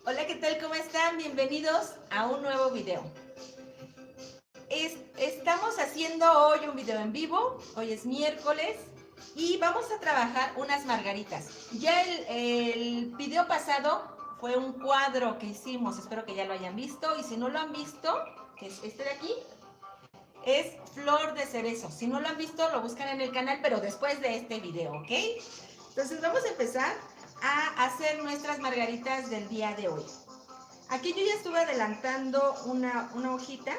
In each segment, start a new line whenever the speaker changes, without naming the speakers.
Hola, ¿qué tal? ¿Cómo están? Bienvenidos a un nuevo video. Estamos haciendo hoy un video en vivo, hoy es miércoles y vamos a trabajar unas margaritas. Ya el video pasado fue un cuadro que hicimos, espero que ya lo hayan visto, y si no lo han visto, que es este de aquí, es flor de cerezo. Si no lo han visto, lo buscan en el canal, pero después de este video, ¿ok? Entonces vamos a empezar a hacer nuestras margaritas del día de hoy. Aquí yo ya estuve adelantando una hojita.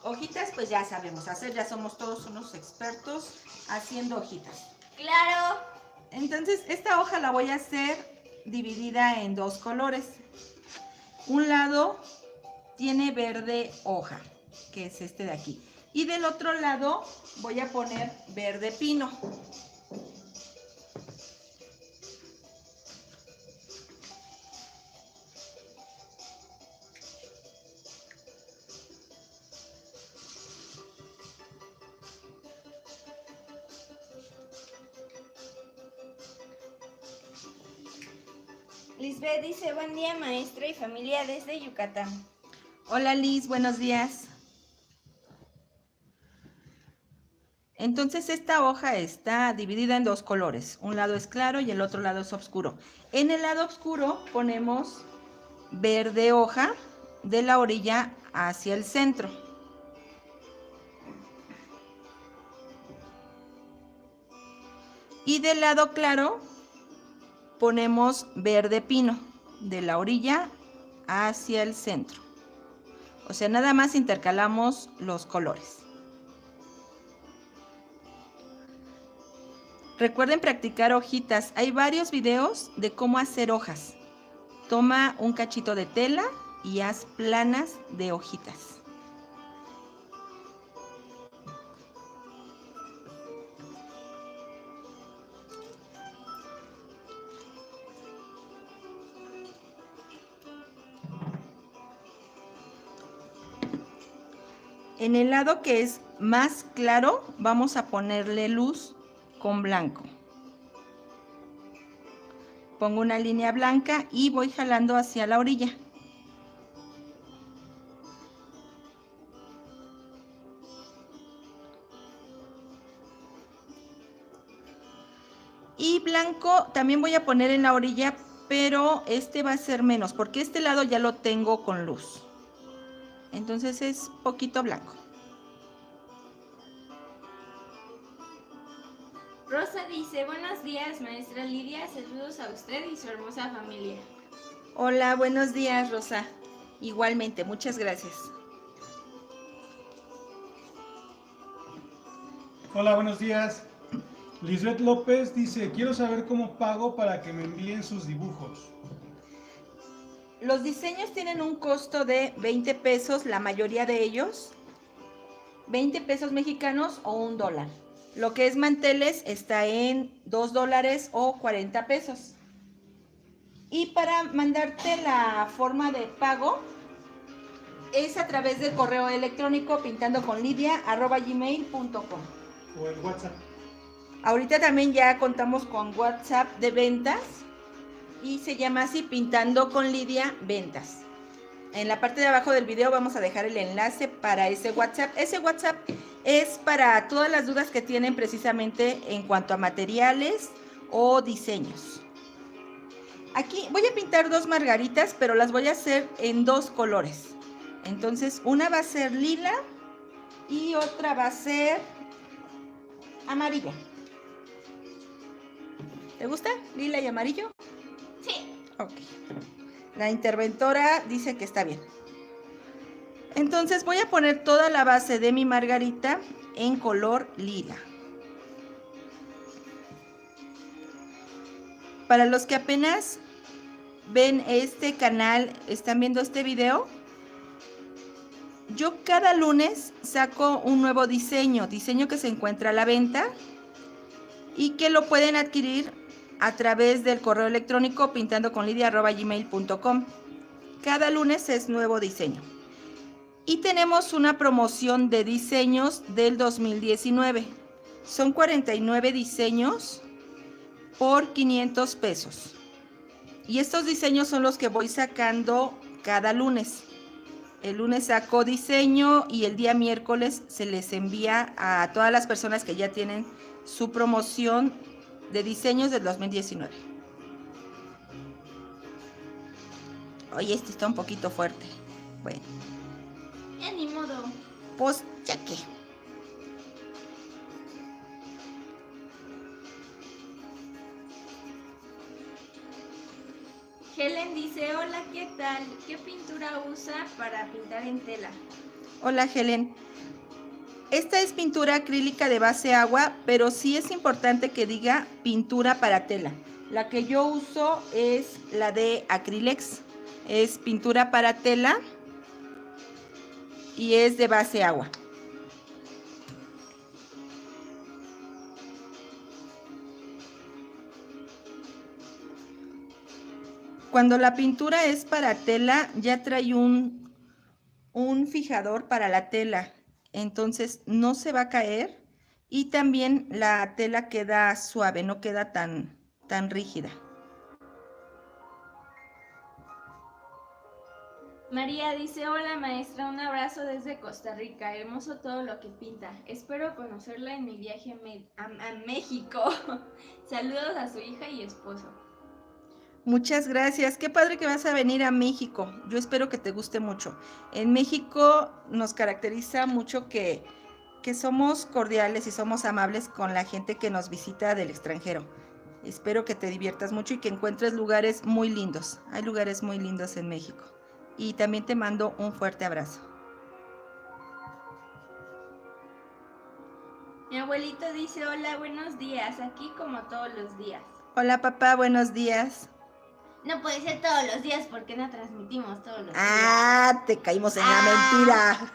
Hojitas, pues ya sabemos hacer, ya somos todos unos expertos haciendo hojitas.
¡Claro!
Entonces, esta hoja la voy a hacer dividida en dos colores. Un lado tiene verde hoja, que es este de aquí. Y del otro lado voy a poner verde pino.
Lisbeth dice, buen día maestra y familia desde Yucatán.
Hola Liz, buenos días. Entonces esta hoja está dividida en dos colores. Un lado es claro y el otro lado es oscuro. En el lado oscuro ponemos verde hoja de la orilla hacia el centro. Y del lado claro ponemos verde pino de la orilla hacia el centro. O sea, nada más intercalamos los colores. Recuerden practicar hojitas. Hay varios videos de cómo hacer hojas. Toma un cachito de tela y haz planas de hojitas. En el lado que es más claro, vamos a ponerle luz con blanco. Pongo una línea blanca y voy jalando hacia la orilla. Y blanco también voy a poner en la orilla, pero este va a ser menos, porque este lado ya lo tengo con luz. Entonces es poquito blanco.
Rosa dice, buenos días maestra Lidia, saludos a usted y su hermosa familia.
Hola, buenos días Rosa. Igualmente, muchas gracias.
Hola, buenos días. Lisbeth López dice, quiero saber cómo pago para que me envíen sus dibujos.
Los diseños tienen un costo de 20 pesos, la mayoría de ellos. 20 pesos mexicanos o $1. Lo que es manteles está en $2 o 40 pesos. Y para mandarte la forma de pago es a través del correo electrónico pintandoconlidia@gmail.com.
O el WhatsApp.
Ahorita también ya contamos con WhatsApp de ventas y se llama así Pintando con Lidia Ventas. En la parte de abajo del video vamos a dejar el enlace para ese WhatsApp. Ese WhatsApp es para todas las dudas que tienen precisamente en cuanto a materiales o diseños. Aquí voy a pintar dos margaritas, pero las voy a hacer en dos colores. Entonces, una va a ser lila y otra va a ser amarilla. ¿Te gusta? ¿Lila y amarillo?
Sí.
Ok. La interventora dice que está bien. Entonces voy a poner toda la base de mi margarita en color lila. Para los que apenas ven este canal, están viendo este video, yo cada lunes saco un nuevo diseño que se encuentra a la venta y que lo pueden adquirir a través del correo electrónico pintandoconlidia@gmail.com. Cada lunes es nuevo diseño. Y tenemos una promoción de diseños del 2019. Son 49 diseños por 500 pesos. Y estos diseños son los que voy sacando cada lunes. El lunes saco diseño y el día miércoles se les envía a todas las personas que ya tienen su promoción de diseños del 2019. Oye, este está un poquito fuerte. Bueno,
Ya ni modo.
pues ya que.
Helen dice, hola, ¿qué tal? ¿Qué pintura usa para pintar en tela?
Hola, Helen. Esta es pintura acrílica de base agua, pero sí es importante que diga pintura para tela. La que yo uso es la de Acrylex. Es pintura para tela y es de base agua. Cuando la pintura es para tela, ya trae un fijador para la tela. Entonces no se va a caer y también la tela queda suave, no queda tan rígida.
María dice, hola maestra, un abrazo desde Costa Rica, hermoso todo lo que pinta. Espero conocerla en mi viaje a México. Saludos a su hija y esposo.
Muchas gracias, qué padre que vas a venir a México. Yo espero que te guste mucho. En México nos caracteriza mucho que somos cordiales y somos amables con la gente que nos visita del extranjero. Espero que te diviertas mucho y que encuentres lugares muy lindos. Hay lugares muy lindos en México. Y también te mando un fuerte abrazo.
Mi abuelito dice, hola, buenos días, aquí como todos los días.
Hola papá, buenos días.
No puede ser todos los días porque no transmitimos todos los días.
Ah, te caímos en la mentira.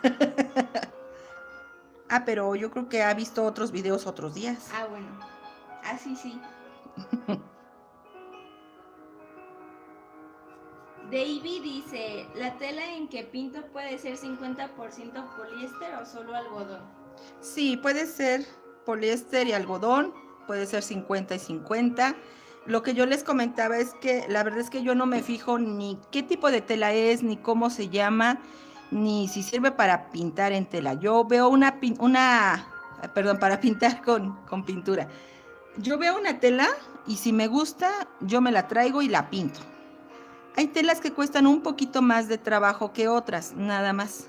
Pero yo creo que ha visto otros videos otros días.
Bueno. Sí. Davey dice, ¿la tela en que pinto puede ser 50% poliéster o solo algodón?
Sí, puede ser poliéster y algodón, puede ser 50 y 50. Lo que yo les comentaba es que la verdad es que yo no me fijo ni qué tipo de tela es, ni cómo se llama, ni si sirve para pintar en tela. Yo veo para pintar con pintura. Yo veo una tela y si me gusta, yo me la traigo y la pinto. Hay telas que cuestan un poquito más de trabajo que otras, nada más.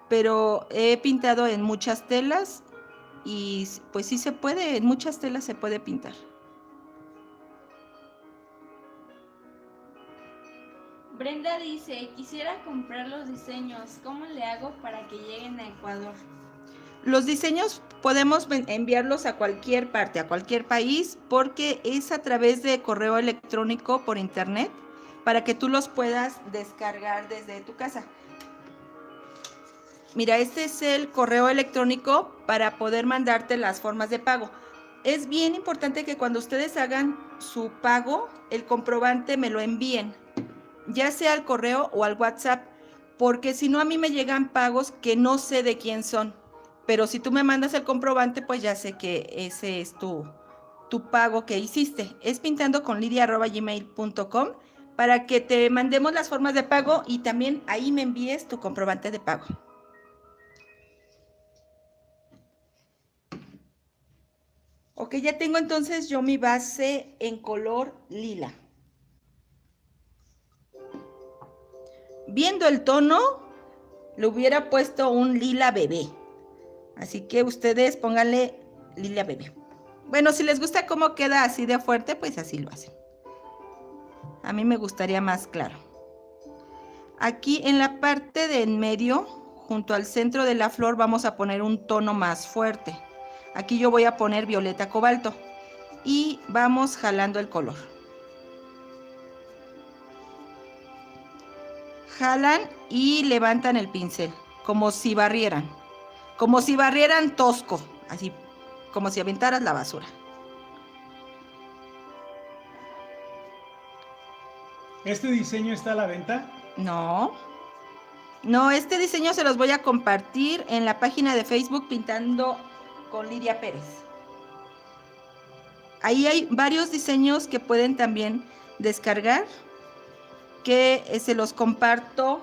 Pero he pintado en muchas telas y pues sí se puede, en muchas telas se puede pintar.
Brenda dice, quisiera comprar los diseños, ¿cómo le hago para que lleguen a Ecuador?
Los diseños podemos enviarlos a cualquier parte, a cualquier país, porque es a través de correo electrónico por internet para que tú los puedas descargar desde tu casa. Mira, este es el correo electrónico para poder mandarte las formas de pago. Es bien importante que cuando ustedes hagan su pago, el comprobante me lo envíen, ya sea al correo o al WhatsApp, porque si no a mí me llegan pagos que no sé de quién son. Pero si tú me mandas el comprobante, pues ya sé que ese es tu pago que hiciste. Es pintandoconlidia@gmail.com para que te mandemos las formas de pago y también ahí me envíes tu comprobante de pago. Ok, ya tengo entonces yo mi base en color lila. Viendo el tono, le hubiera puesto un lila bebé. Así que ustedes pónganle lila bebé. Bueno, si les gusta cómo queda así de fuerte, pues así lo hacen. A mí me gustaría más claro. Aquí en la parte de en medio, junto al centro de la flor, vamos a poner un tono más fuerte. Aquí yo voy a poner violeta cobalto y vamos jalando el color. Jalan y levantan el pincel, como si barrieran. Como si barrieran tosco, así, como si aventaras la basura.
¿Este diseño está a la venta?
No, este diseño se los voy a compartir en la página de Facebook Pintando con Lidia Pérez. Ahí hay varios diseños que pueden también descargar, que se los comparto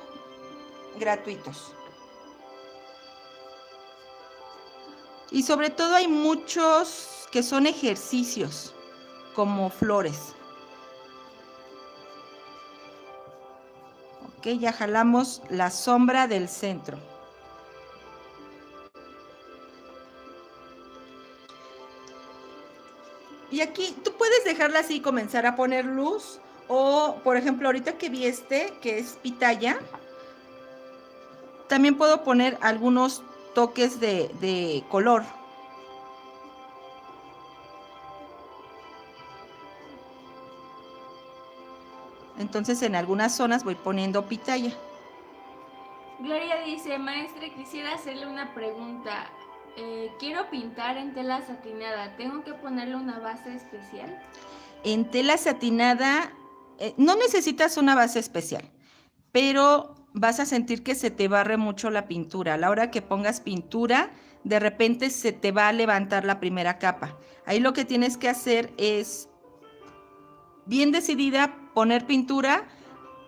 gratuitos. Y sobre todo hay muchos que son ejercicios, como flores. Ok, ya jalamos la sombra del centro. Y aquí tú puedes dejarla así y comenzar a poner luz. O, por ejemplo, ahorita que vi que es pitaya, también puedo poner algunos toques de color. Entonces en algunas zonas voy poniendo pitaya.
Gloria dice, maestra, quisiera hacerle una pregunta. Quiero pintar en tela satinada, ¿tengo que ponerle una base especial?
En tela satinada no necesitas una base especial, pero vas a sentir que se te barre mucho la pintura. A la hora que pongas pintura, de repente se te va a levantar la primera capa. Ahí lo que tienes que hacer es, bien decidida, poner pintura,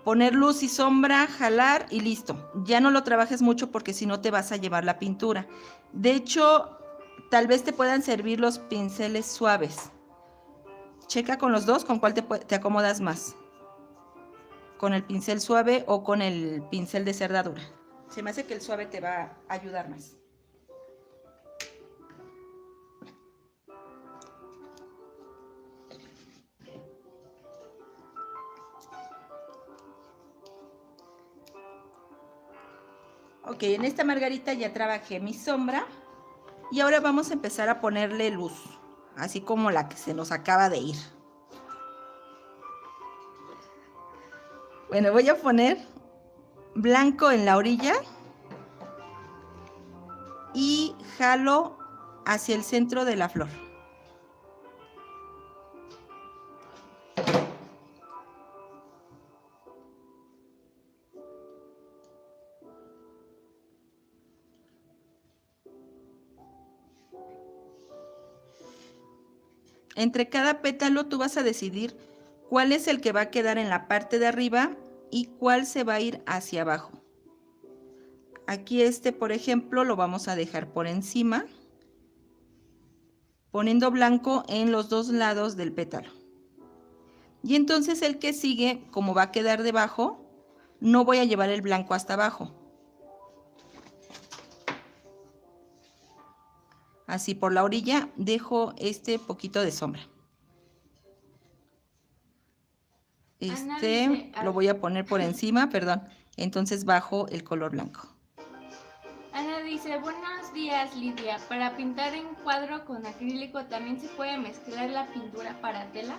poner luz y sombra, jalar y listo. Ya no lo trabajes mucho porque si no te vas a llevar la pintura. De hecho, tal vez te puedan servir los pinceles suaves. Checa con los dos con cuál te acomodas más. Con el pincel suave o con el pincel de cerdadura. Se me hace que el suave te va a ayudar más. Ok, en esta margarita ya trabajé mi sombra y ahora vamos a empezar a ponerle luz, así como la que se nos acaba de ir. Bueno, voy a poner blanco en la orilla y jalo hacia el centro de la flor. Entre cada pétalo tú vas a decidir cuál es el que va a quedar en la parte de arriba y cuál se va a ir hacia abajo. Aquí por ejemplo, lo vamos a dejar por encima, poniendo blanco en los dos lados del pétalo. Y entonces el que sigue, como va a quedar debajo, no voy a llevar el blanco hasta abajo. Así por la orilla dejo poquito de sombra. Lo voy a poner por encima, perdón. Entonces bajo el color blanco.
Ana dice, buenos días Lidia, ¿para pintar en cuadro con acrílico también se puede mezclar la pintura para tela?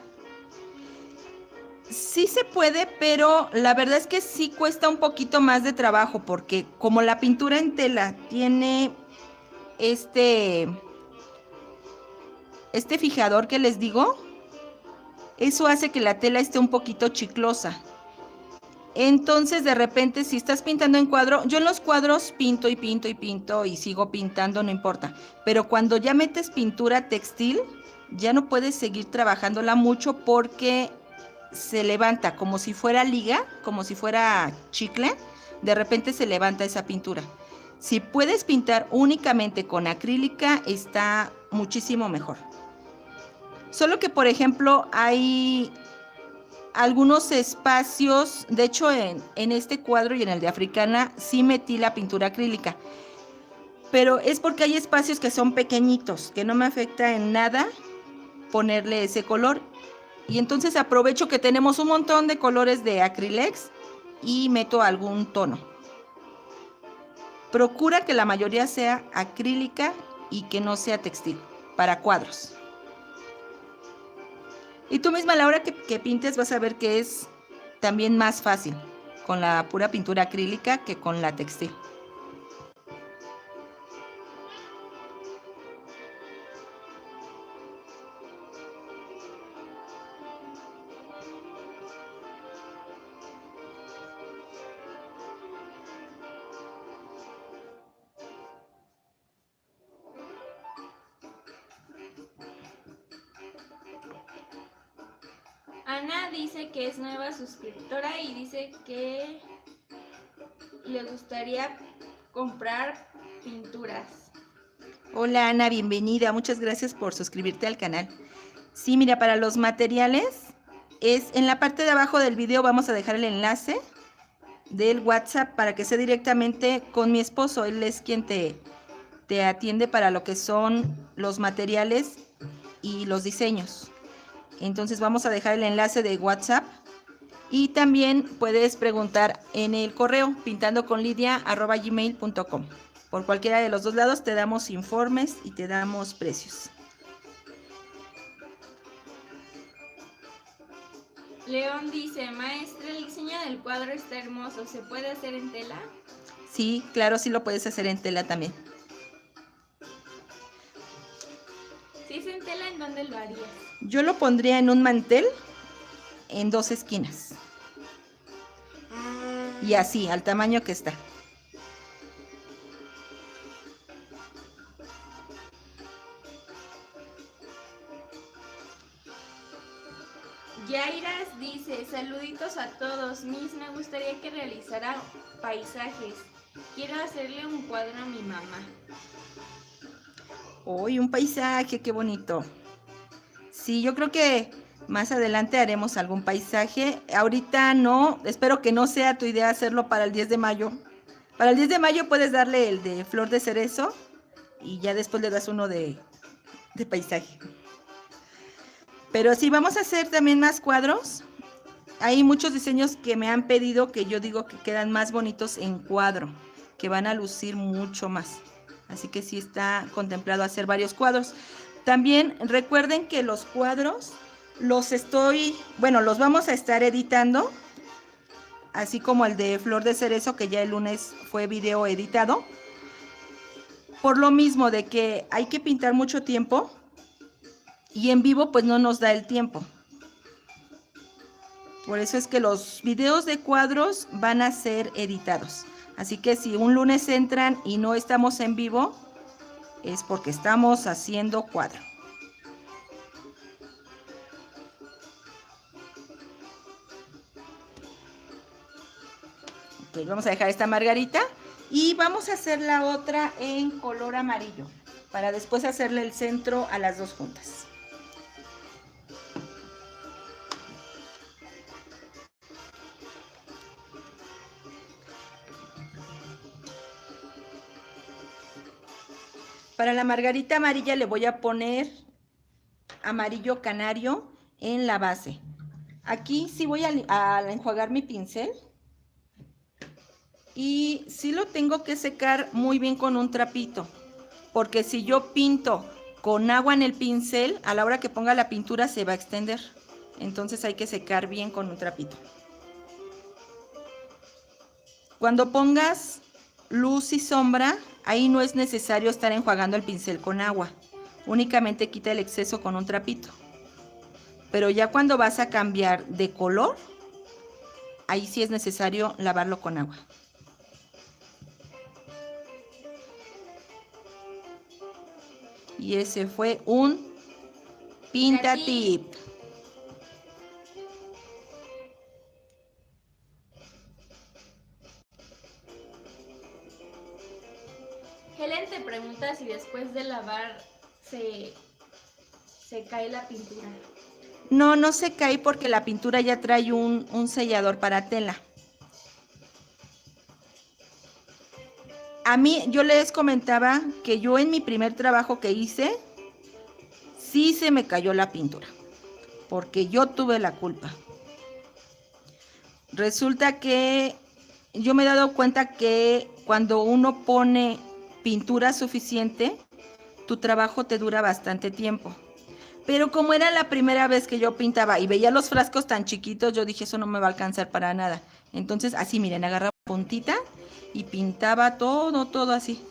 Sí se puede, pero la verdad es que sí cuesta un poquito más de trabajo porque como la pintura en tela tiene este fijador que les digo, eso hace que la tela esté un poquito chiclosa. Entonces, de repente, si estás pintando en cuadro, yo en los cuadros pinto y pinto y pinto y sigo pintando, no importa. Pero cuando ya metes pintura textil, ya no puedes seguir trabajándola mucho porque se levanta como si fuera liga, como si fuera chicle. De repente se levanta esa pintura. Si puedes pintar únicamente con acrílica, está muchísimo mejor. Solo que, por ejemplo, hay algunos espacios, de hecho en este cuadro y en el de Africana sí metí la pintura acrílica, pero es porque hay espacios que son pequeñitos, que no me afecta en nada ponerle ese color. Y entonces aprovecho que tenemos un montón de colores de Acrylex y meto algún tono. Procura que la mayoría sea acrílica y que no sea textil, para cuadros. Y tú misma a la hora que pintes vas a ver que es también más fácil con la pura pintura acrílica que con la textil.
Ana dice que es nueva suscriptora y dice que le gustaría comprar pinturas.
Hola Ana, bienvenida. Muchas gracias por suscribirte al canal. Sí, mira, para los materiales, es en la parte de abajo del video vamos a dejar el enlace del WhatsApp para que sea directamente con mi esposo. Él es quien te atiende para lo que son los materiales y los diseños. Entonces vamos a dejar el enlace de WhatsApp y también puedes preguntar en el correo pintandoconlidia@gmail.com. Por cualquiera de los dos lados te damos informes y te damos precios.
León dice, maestra, el diseño del cuadro está hermoso, ¿se puede hacer en tela?
Sí, claro, sí lo puedes hacer en tela también.
Si es en tela, ¿en dónde lo harías?
Yo lo pondría en un mantel en 2 esquinas. Y así, al tamaño que está.
Yairas dice, saluditos a todos, Miss, me gustaría que realizara paisajes. Quiero hacerle un cuadro a mi mamá.
¡Uy, un paisaje! ¡Qué bonito! Sí, yo creo que más adelante haremos algún paisaje. Ahorita no, espero que no sea tu idea hacerlo para el 10 de mayo. Para el 10 de mayo puedes darle el de flor de cerezo y ya después le das uno de paisaje. Pero sí, vamos a hacer también más cuadros. Hay muchos diseños que me han pedido que yo digo que quedan más bonitos en cuadro, que van a lucir mucho más. Así que sí está contemplado hacer varios cuadros. También recuerden que los cuadros los vamos a estar editando, así como el de flor de cerezo, que ya el lunes fue video editado. Por lo mismo de que hay que pintar mucho tiempo y en vivo pues no nos da el tiempo. Por eso es que los videos de cuadros van a ser editados. Así que si un lunes entran y no estamos en vivo, es porque estamos haciendo cuadro. Ok, vamos a dejar esta margarita y vamos a hacer la otra en color amarillo para después hacerle el centro a las dos juntas. Para la margarita amarilla le voy a poner amarillo canario en la base. Aquí sí voy a enjuagar mi pincel. Y sí lo tengo que secar muy bien con un trapito. Porque si yo pinto con agua en el pincel, a la hora que ponga la pintura se va a extender. Entonces hay que secar bien con un trapito. Cuando pongas luz y sombra, ahí no es necesario estar enjuagando el pincel con agua. Únicamente quita el exceso con un trapito. Pero ya cuando vas a cambiar de color, ahí sí es necesario lavarlo con agua. Y ese fue un pintatip.
Helen te pregunta si después de lavar se cae la pintura.
No, no se cae porque la pintura ya trae un sellador para tela. A mí, yo les comentaba que yo en mi primer trabajo que hice, sí se me cayó la pintura, porque yo tuve la culpa. Resulta que yo me he dado cuenta que cuando uno pone pintura suficiente, tu trabajo te dura bastante tiempo. Pero como era la primera vez que yo pintaba y veía los frascos tan chiquitos, yo dije, eso no me va a alcanzar para nada. Entonces, así, miren, agarraba puntita y pintaba todo así.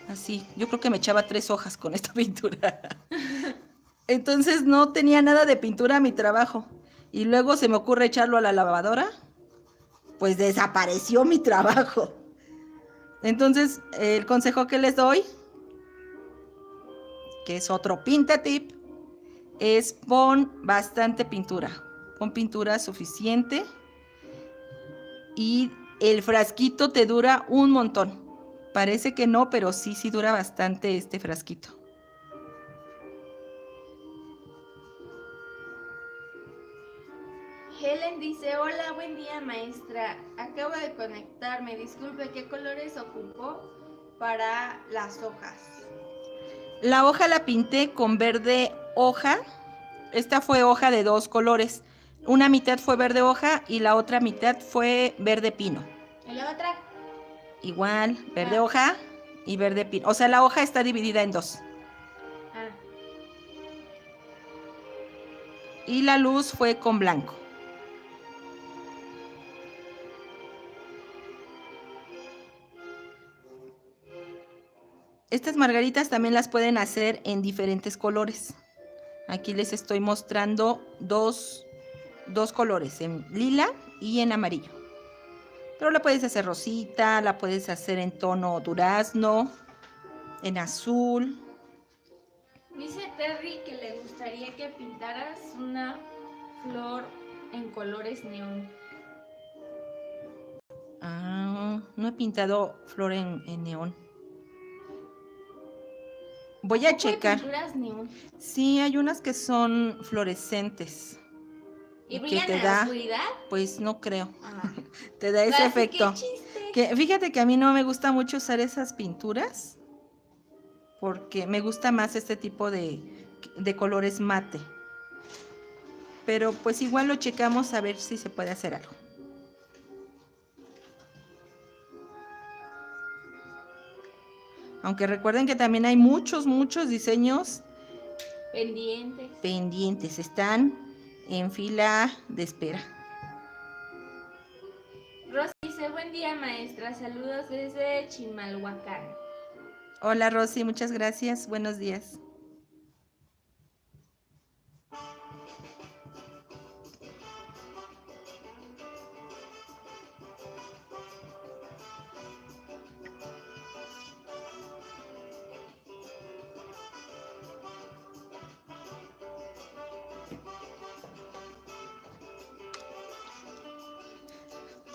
Así, yo creo que me echaba 3 hojas con esta pintura. Entonces no tenía nada de pintura a mi trabajo. Y luego se me ocurre echarlo a la lavadora, pues desapareció mi trabajo. Entonces, el consejo que les doy, que es otro pintatip, es pon bastante pintura. Pon pintura suficiente. Y el frasquito te dura un montón. Parece que no, pero sí dura bastante este frasquito.
Helen dice, hola, buen día maestra, acabo de conectarme, disculpe, ¿qué colores ocupó para las hojas?
La hoja la pinté con verde hoja. Esta fue hoja de 2 colores. Una mitad fue verde hoja y la otra mitad fue verde pino.
¿Y la otra?
Igual, verde hoja y verde pino. O sea, la hoja está dividida en 2.
Ah.
Y la luz fue con blanco. Estas margaritas también las pueden hacer en diferentes colores. Aquí les estoy mostrando dos colores, en lila y en amarillo. Pero la puedes hacer rosita, la puedes hacer en tono durazno, en azul.
Dice Terry que le gustaría que pintaras una flor en colores neón.
Ah, no he pintado flor en neón. Voy a checar.
¿Hay pinturas neón?
Sí, hay unas que son fluorescentes.
¿Y
que
brillan
te
en
da,
la oscuridad?
Pues no creo.
Ah.
Te da ese
Pues,
efecto.
¡qué chiste!
Que, fíjate que a mí no me gusta mucho usar esas pinturas porque me gusta más este tipo de colores mate. Pero pues igual lo checamos a ver si se puede hacer algo. Aunque recuerden que también hay muchos diseños pendientes. Están en fila de espera.
Rosy dice, buen día maestra, saludos desde Chimalhuacán.
Hola Rosy, muchas gracias, buenos días.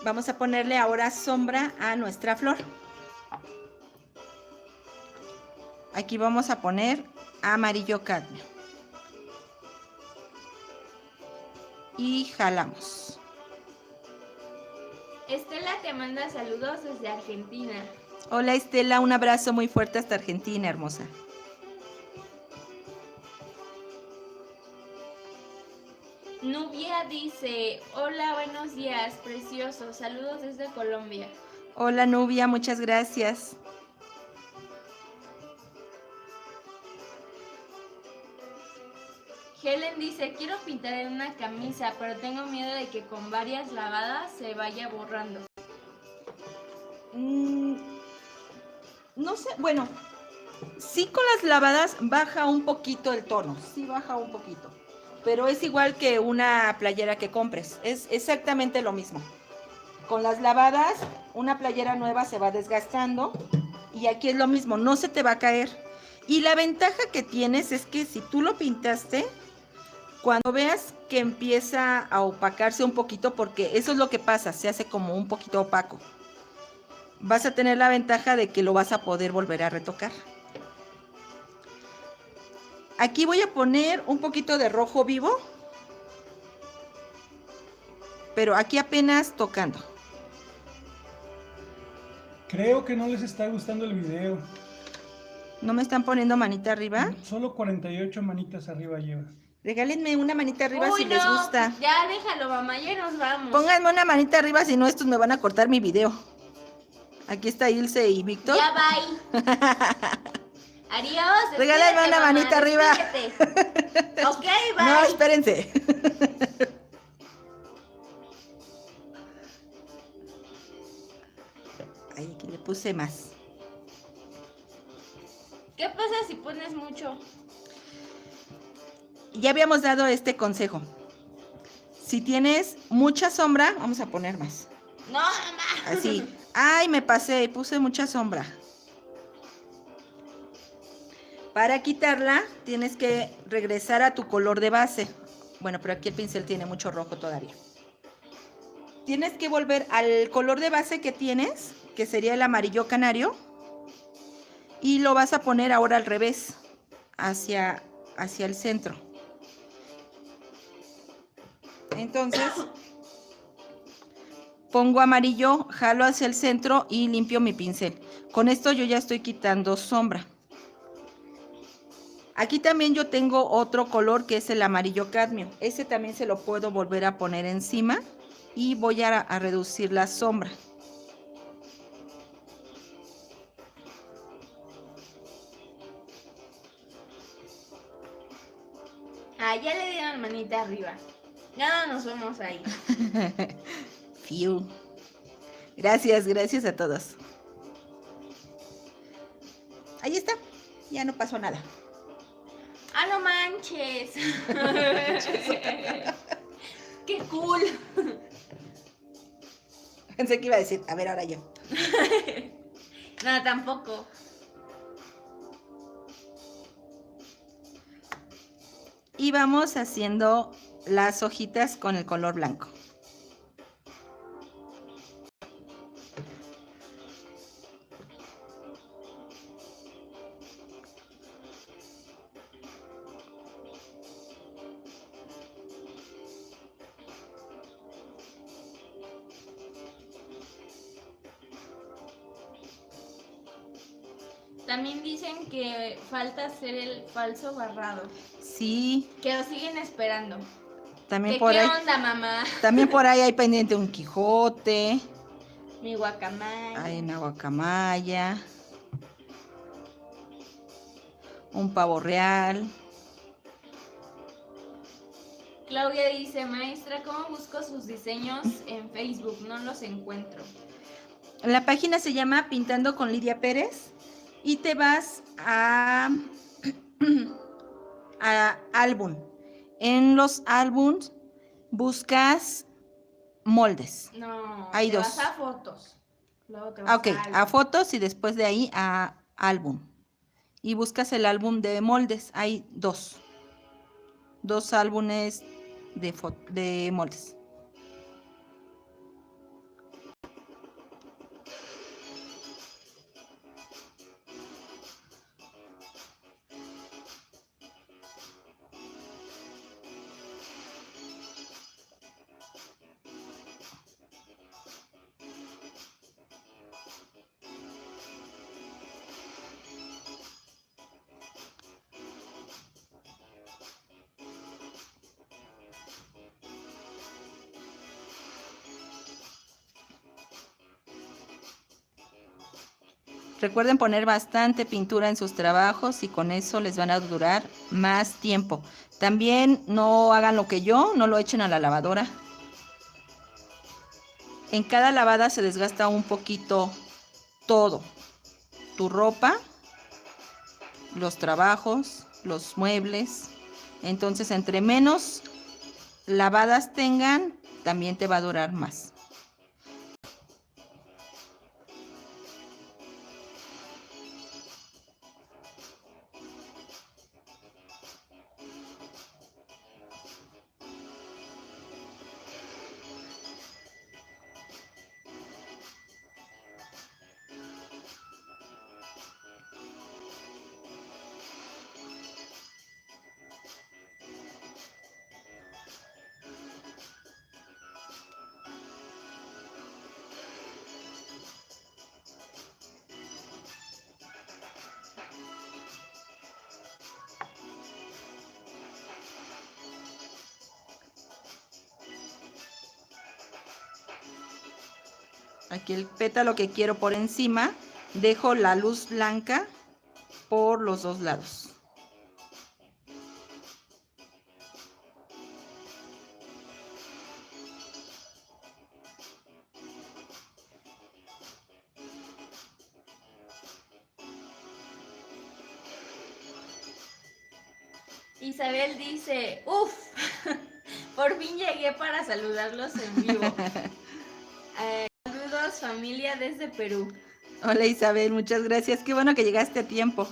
Vamos a ponerle ahora sombra a nuestra flor. Aquí vamos a poner amarillo cadmio. Y jalamos.
Estela te manda saludos desde Argentina.
Hola Estela, un abrazo muy fuerte hasta Argentina, hermosa.
Nubia dice, hola, buenos días, precioso, saludos desde Colombia.
Hola Nubia, muchas gracias.
Helen dice, quiero pintar en una camisa, pero tengo miedo de que con varias lavadas se vaya borrando.
No sé, bueno, sí con las lavadas baja un poquito el tono, sí baja un poquito. Pero es igual que una playera que compres, es exactamente lo mismo. Con las lavadas, una playera nueva se va desgastando y aquí es lo mismo, no se te va a caer. Y la ventaja que tienes es que si tú lo pintaste, cuando veas que empieza a opacarse un poquito, porque eso es lo que pasa, se hace como un poquito opaco, vas a tener la ventaja de que lo vas a poder volver a retocar. Aquí voy a poner un poquito de rojo vivo, pero aquí apenas tocando.
Creo que no les está gustando el video.
¿No me están poniendo manita arriba?
Solo 48 manitas arriba lleva.
Regálenme una manita arriba
Uy,
si les gusta.
Ya déjalo, mamá, ya nos vamos.
Pónganme una manita arriba, si no estos me van a cortar mi video. Aquí está Ilse y Víctor.
Ya, bye. Adiós.
Regálenme una manita arriba.
Ok, bye.
No, espérense. Ay, aquí le puse más.
¿Qué pasa si pones mucho?
Ya habíamos dado este consejo. Si tienes mucha sombra, vamos a poner más.
No, mamá.
Así. Ay, me pasé, puse mucha sombra. Para quitarla tienes que regresar a tu color de base. Bueno, pero aquí el pincel tiene mucho rojo todavía. Tienes que volver al color de base que tienes, que sería el amarillo canario, y lo vas a poner ahora al revés, hacia el centro. Entonces, pongo amarillo, jalo hacia el centro y limpio mi pincel. Con esto yo ya estoy quitando sombra. Aquí también yo tengo otro color que es el amarillo cadmio. Ese también se lo puedo volver a poner encima y voy a reducir la sombra.
Ah, ya le dieron manita arriba. Ya no nos vemos ahí.
Fiu. Gracias a todos. Ahí está, ya no pasó nada.
¡Ah, no manches! ¡Qué cool!
Pensé que iba a decir, a ver, ahora yo.
No, tampoco.
Y vamos haciendo las hojitas con el color blanco.
También dicen que falta hacer el falso barrado.
Sí,
Que lo siguen esperando.
también
¿Qué
por ahí.
onda, mamá?
También por ahí hay pendiente un Quijote,
Mi guacamaya.
hay una guacamaya, un pavo real.
Claudia dice, maestra, ¿cómo busco sus diseños en Facebook? No los encuentro.
La página se llama Pintando con Lidia Pérez y te vas a álbum. En los álbums buscas moldes.
No,
Hay
te
dos.
vas a fotos. Luego te vas
Ok,
a
a fotos y después de ahí a álbum. Y buscas el álbum de moldes. Hay dos álbumes de moldes. Recuerden poner bastante pintura en sus trabajos y con eso les van a durar más tiempo. También no hagan lo que yo, no lo echen a la lavadora. En cada lavada se desgasta un poquito todo. Tu ropa, los trabajos, los muebles. Entonces, entre menos lavadas tengan, también te va a durar más. Aquí el pétalo que quiero por encima, dejo la luz blanca por los dos lados.
Isabel dice, uff, por fin llegué para saludarlos en vivo. Saludos familia desde Perú.
Hola Isabel, muchas gracias. Qué bueno que llegaste a tiempo.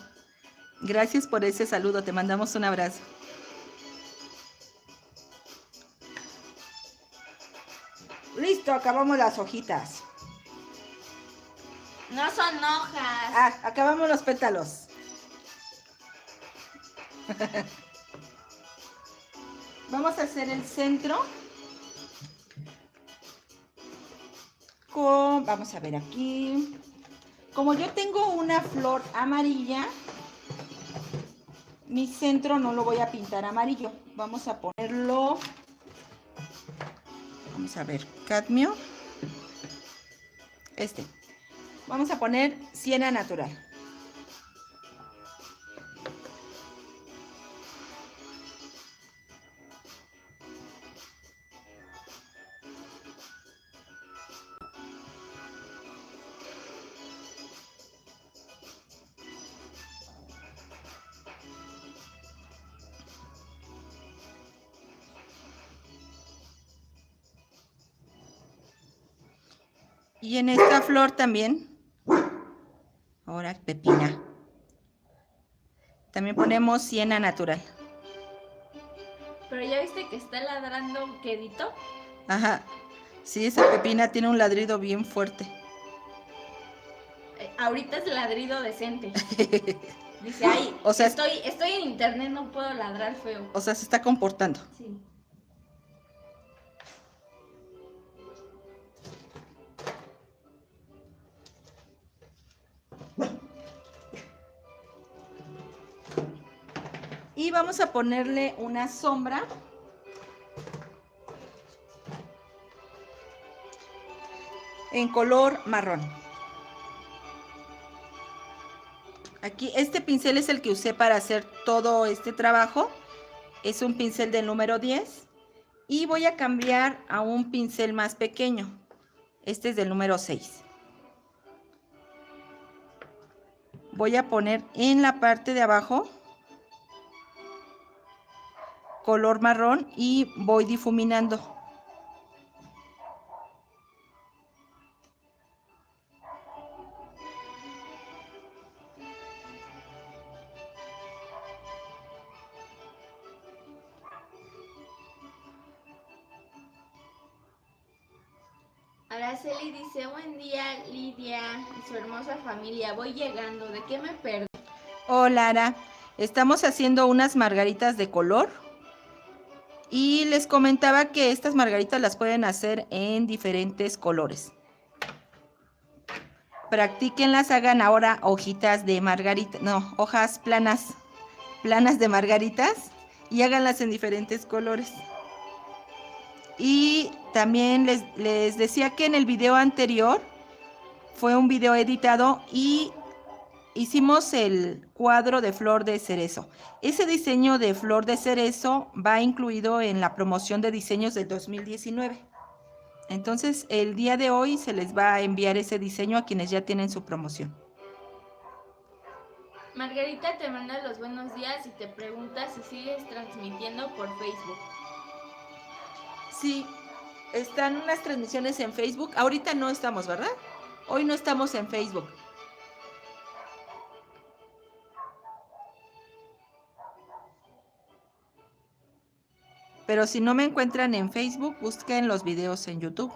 Gracias por ese saludo, te mandamos un abrazo. Listo, acabamos las hojitas.
No son hojas.
Ah, acabamos los pétalos. Vamos a hacer el centro con, vamos a ver aquí. Como yo tengo una flor amarilla, mi centro no lo voy a pintar amarillo. Vamos a ponerlo, vamos a ver, cadmio. Vamos a poner siena natural. Y en esta flor también, ahora pepina, también ponemos siena natural.
Pero ya viste que está ladrando quedito.
Ajá, sí, esa pepina tiene un ladrido bien fuerte.
Ahorita es ladrido decente. Dice, ay,
O sea,
estoy en internet, no puedo ladrar feo.
O sea, se está comportando.
Sí.
Y vamos a ponerle una sombra. En color marrón. Aquí, este pincel es el que usé para hacer todo este trabajo. Es un pincel del número 10. Y voy a cambiar a un pincel más pequeño. Este es del número 6. Voy a poner en la parte de abajo color marrón y voy difuminando.
Araceli dice, buen día Lidia y su hermosa familia, voy llegando, ¿de qué me perdí?
Hola, Lara, estamos haciendo unas margaritas de color y les comentaba que estas margaritas las pueden hacer en diferentes colores. Practíquenlas, hagan ahora hojitas de margarita, no, hojas planas de margaritas y háganlas en diferentes colores. Y también les decía que en el video anterior fue un video editado y hicimos el cuadro de flor de cerezo. Ese diseño de flor de cerezo va incluido en la promoción de diseños del 2019. Entonces, el día de hoy se les va a enviar ese diseño a quienes ya tienen su promoción.
Margarita te manda los buenos días y te pregunta si sigues transmitiendo por Facebook.
Sí, están unas transmisiones en Facebook. Ahorita no estamos, ¿verdad? Hoy no estamos en Facebook. Pero si no me encuentran en Facebook, busquen los videos en YouTube.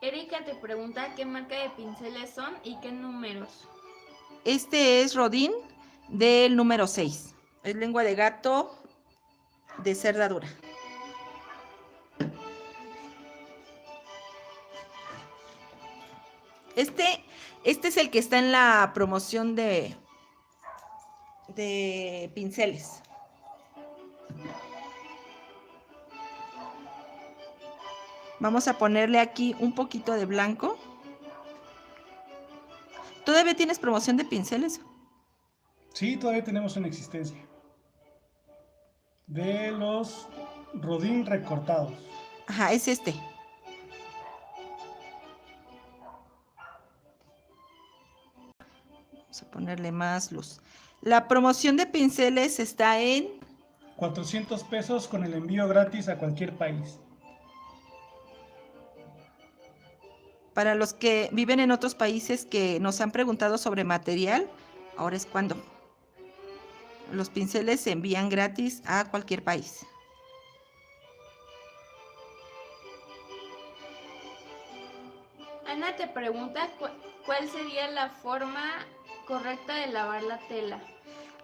Erika te pregunta qué marca de pinceles son y qué números.
Este es Rodin del número 6. Es lengua de gato de cerda dura. Este es el que está en la promoción de pinceles. Vamos a ponerle aquí un poquito de blanco. ¿Todavía tienes promoción de pinceles?
Sí, todavía tenemos una existencia. De los Rodin recortados.
Ajá, es este. Vamos a ponerle más luz. La promoción de pinceles está en
400 pesos con el envío gratis a cualquier país.
para los que viven en otros países que nos han preguntado sobre material. ahora es cuando. Los pinceles se envían gratis a cualquier país.
Ana te pregunta cuál sería la forma correcta de lavar la tela.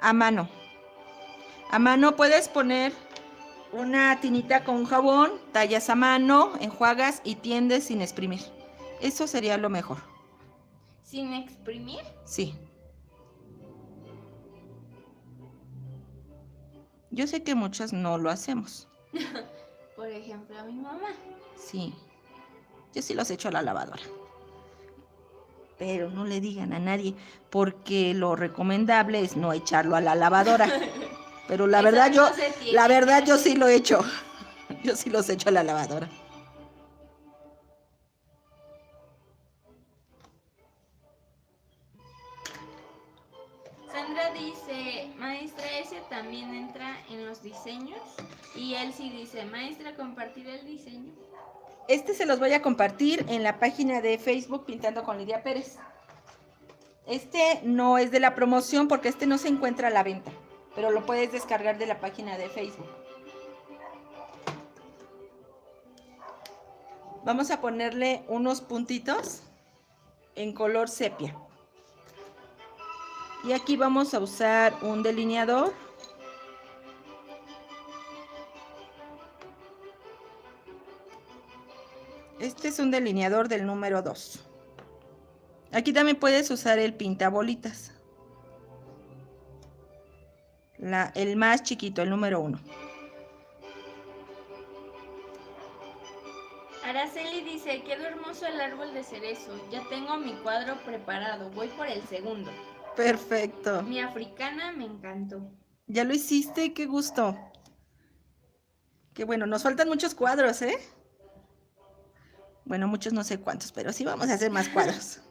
A mano. A mano puedes poner una tinita con jabón, tallas a mano, enjuagas y tiendes sin exprimir. Eso sería lo mejor.
¿Sin exprimir?
Sí. Yo sé que muchas no lo hacemos.
Por ejemplo, a mi mamá.
Sí. Yo sí los echo a la lavadora. Pero no le digan a nadie, porque lo recomendable es no echarlo a la lavadora. Pero la
Eso
verdad
no
yo,
se tiene
la verdad
que
yo
hacer.
sí lo echo. Yo sí los echo a la lavadora.
Sandra dice, maestra, ese también entra en los diseños. Y él sí dice, maestra, compartir el diseño.
Este se los voy a compartir en la página de Facebook Pintando con Lidia Pérez. Este no es de la promoción porque este no se encuentra a la venta, pero lo puedes descargar de la página de Facebook. Vamos a ponerle unos puntitos en color sepia. Y aquí vamos a usar un delineador. Este es un delineador del número 2. Aquí también puedes usar el pintabolitas. El más chiquito, el número 1.
Araceli dice, quedó hermoso el árbol de cerezo. Ya tengo mi cuadro preparado. Voy por el segundo.
Perfecto.
Mi africana me encantó.
Ya lo hiciste, qué gusto. Qué bueno, nos faltan muchos cuadros, ¿eh? Bueno, muchos no sé cuántos, pero sí vamos a hacer más cuadros.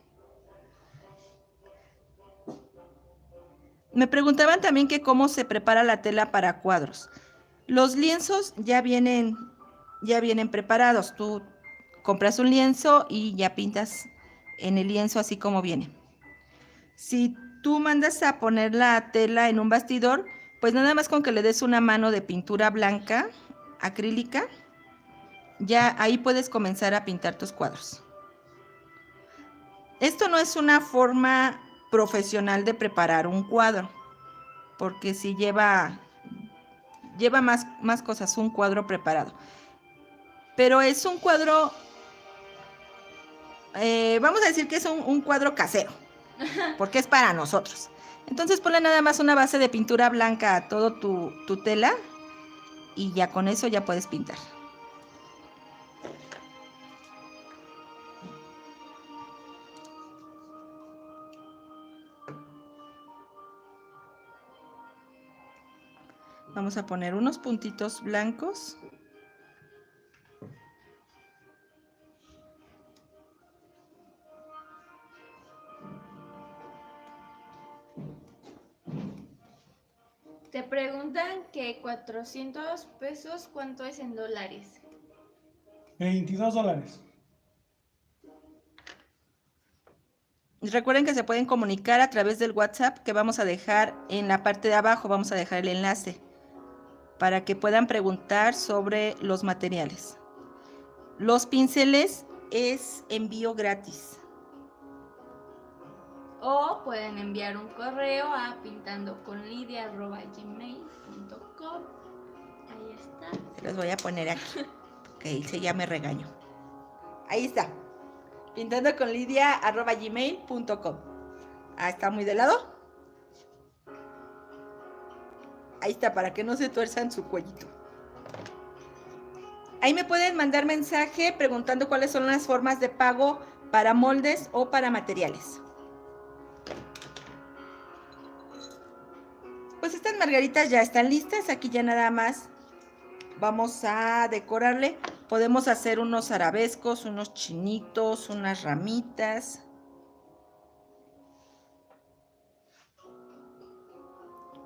Me preguntaban también que cómo se prepara la tela para cuadros. Los lienzos ya vienen preparados. Tú compras un lienzo y ya pintas en el lienzo así como viene. Si tú mandas a poner la tela en un bastidor, pues nada más con que le des una mano de pintura blanca, acrílica, ya ahí puedes comenzar a pintar tus cuadros. Esto no es una forma profesional de preparar un cuadro, porque sí lleva más cosas, un cuadro preparado. Pero es un cuadro, vamos a decir que es un cuadro casero, porque es para nosotros. Entonces ponle nada más una base de pintura blanca a todo tu tela y ya con eso ya puedes pintar. Vamos a poner unos puntitos blancos.
Te preguntan que 400 pesos, ¿cuánto es en dólares?
$22.
Recuerden que se pueden comunicar a través del WhatsApp que vamos a dejar en la parte de abajo, vamos a dejar el enlace para que puedan preguntar sobre los materiales. Los pinceles es envío gratis.
O pueden enviar un correo a pintandoconlidia@gmail.com. Ahí está.
Los voy a poner aquí, que dice ya me regaño. Ahí está. pintandoconlidia@gmail.com. Ah, está muy de lado. Ahí está, para que no se tuerzan su cuellito. Ahí me pueden mandar mensaje preguntando cuáles son las formas de pago para moldes o para materiales. Pues estas margaritas ya están listas. Aquí ya nada más vamos a decorarle. Podemos hacer unos arabescos, unos chinitos, unas ramitas.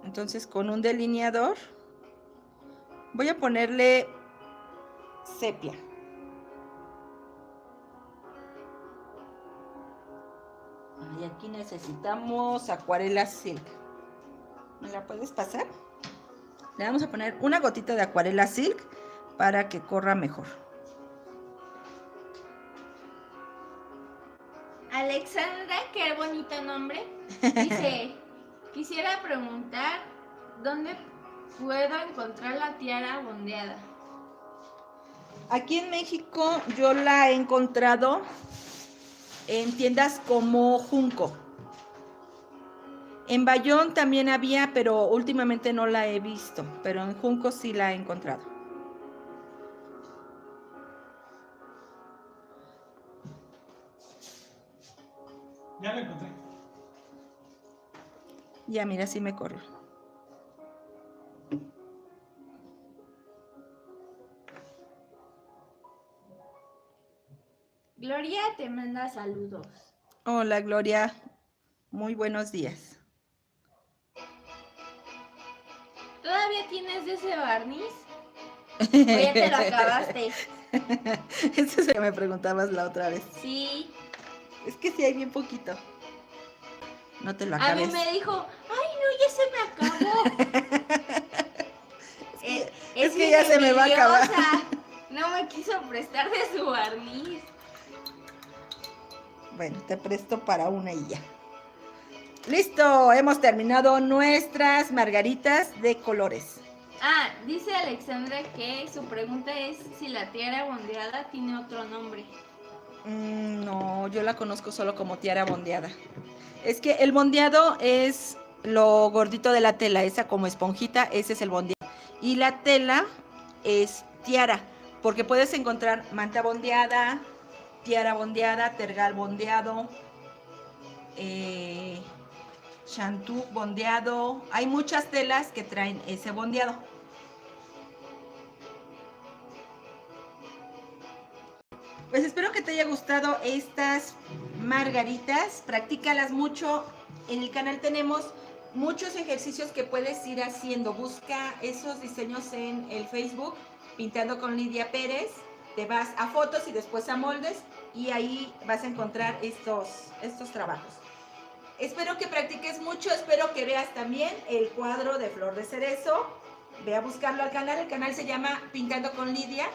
Entonces con un delineador voy a ponerle sepia. Y aquí necesitamos acuarela silk. ¿Me la puedes pasar? Le vamos a poner una gotita de acuarela silk para que corra mejor.
Alexandra, qué bonito nombre. Dice, quisiera preguntar dónde puedo encontrar la tiara bondeada.
Aquí en México yo la he encontrado en tiendas como Junco. En Bayón también había, pero últimamente no la he visto. Pero en Junco sí la he encontrado.
Ya la encontré.
Ya, mira, sí me corrió.
Gloria te manda saludos.
Hola, Gloria. Muy buenos días.
¿Todavía tienes de ese barniz? ¿O ya te lo acabaste?
Eso se me preguntabas la otra vez.
Sí.
Es que sí hay bien poquito. No te lo
A
acabes.
mí me dijo, ay, no, ya se me acabó.
Es que ya se me va a acabar.
envidiosa. No me quiso prestar de su barniz.
Bueno, te presto para una y ya. Listo, hemos terminado nuestras margaritas de colores.
Ah, dice Alexandra que su pregunta es si la tiara bondeada tiene otro nombre.
No, yo la conozco solo como tiara bondeada. Es que el bondeado es lo gordito de la tela, esa como esponjita, ese es el bondeado. Y la tela es tiara, porque puedes encontrar manta bondeada, tiara bondeada, tergal bondeado, shantú bondeado. Hay muchas telas que traen ese bondeado. Pues espero que te haya gustado estas margaritas. Practícalas mucho. En el canal tenemos muchos ejercicios que puedes ir haciendo. Busca esos diseños en el Facebook, Pintando con Lidia Pérez. Te vas a fotos y después a moldes y ahí vas a encontrar estos trabajos. Espero que practiques mucho, espero que veas también el cuadro de Flor de Cerezo. Ve a buscarlo al canal, el canal se llama Pintando con Lidia.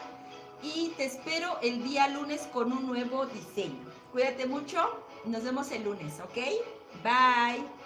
Y te espero el día lunes con un nuevo diseño. Cuídate mucho, nos vemos el lunes, ¿ok? Bye.